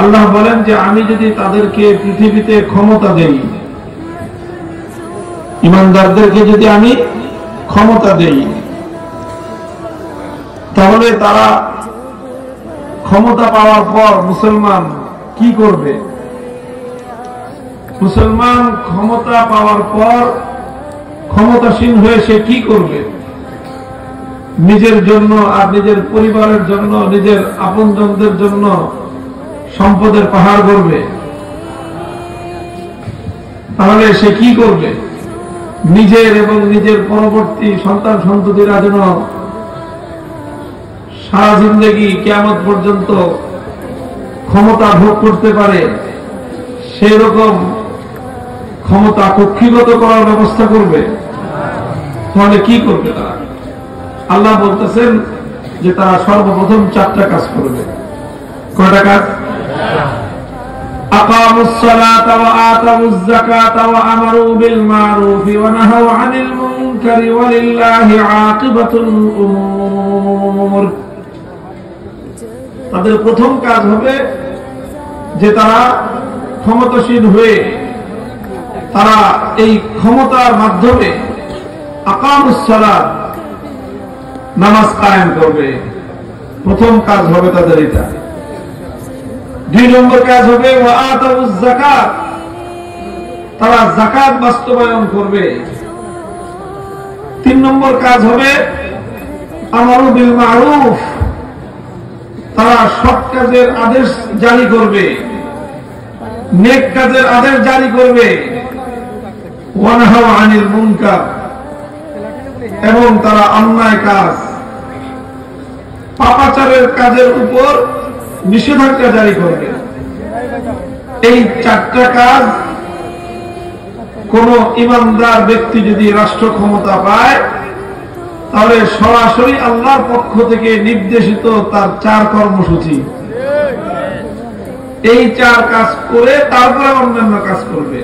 আল্লাহ বলেন যে আমি যদি তাদেরকে পৃথিবীতে ক্ষমতা দেই, ঈমানদারদেরকে যদি আমি ক্ষমতা দেই, তাহলে তারা ক্ষমতা পাওয়ার পর মুসলমান কি করবে? মুসলমান ক্ষমতা পাওয়ার পর ক্ষমতাসীন হয়ে সে কি করবে? নিজের জন্য আর নিজের পরিবারের জন্য, নিজের আপনজনদের জন্য সম্পদের পাহাড় গড়বে। তাহলে সে কি করবে? নিজের এবং নিজের পরবর্তী সন্তান সন্ততিরা যেন সারা জিন্দেগি কিয়ামত পর্যন্ত ক্ষমতা ভোগ করতে পারে, সেই রকম ক্ষমতা কক্ষিগত করার ব্যবস্থা করবে। তাহলে কি করবে তারা? আল্লাহ বলতেছেন যে তারা সর্বপ্রথম 4টা কাজ করবে। কয়টা কাজ? আকামুস সালাতা ওয়া আতাউজ যাকাতা ওয়া আমারু বিল মারুফি ওয়া নাহাউ আনিল মুনকারি ওয়া লিল্লাহি আকিবাতুল উমুর। তাদের প্রথম কাজ হবে যে তারা ক্ষমতাসীন হয়ে তারা এই ক্ষমতার মাধ্যমে আকামুস সালাত, নামাজ কায়েম করবে। প্রথম কাজ হবে তাদের এটা। 2 নম্বর কাজ হবে ওয়া আতাউজ যাকাত, তারা যাকাত বাস্তবায়ন করবে। 3 নম্বর কাজ হবে আমারু বিল মারুফ, তারা সৎ কাজের আদেশ জারি করবে, নেক কাজের আদেশ জারি করবে। ওয়া নাহাউ আনিল মুনকার, এবং তারা অন্যায় কাজ, পাপাচারের কাজের উপর নিষেধাজ্ঞা জারি করবে। এই 4টা কাজ কোন ঈমানদার ব্যক্তি যদি রাষ্ট্র ক্ষমতা পায়, তাহলে সরাসরি আল্লাহর পক্ষ থেকে নির্দেশিত তার 4 কর্মসূচি। এই 4 কাজ করে তারপরে অন্যান্য কাজ করবে।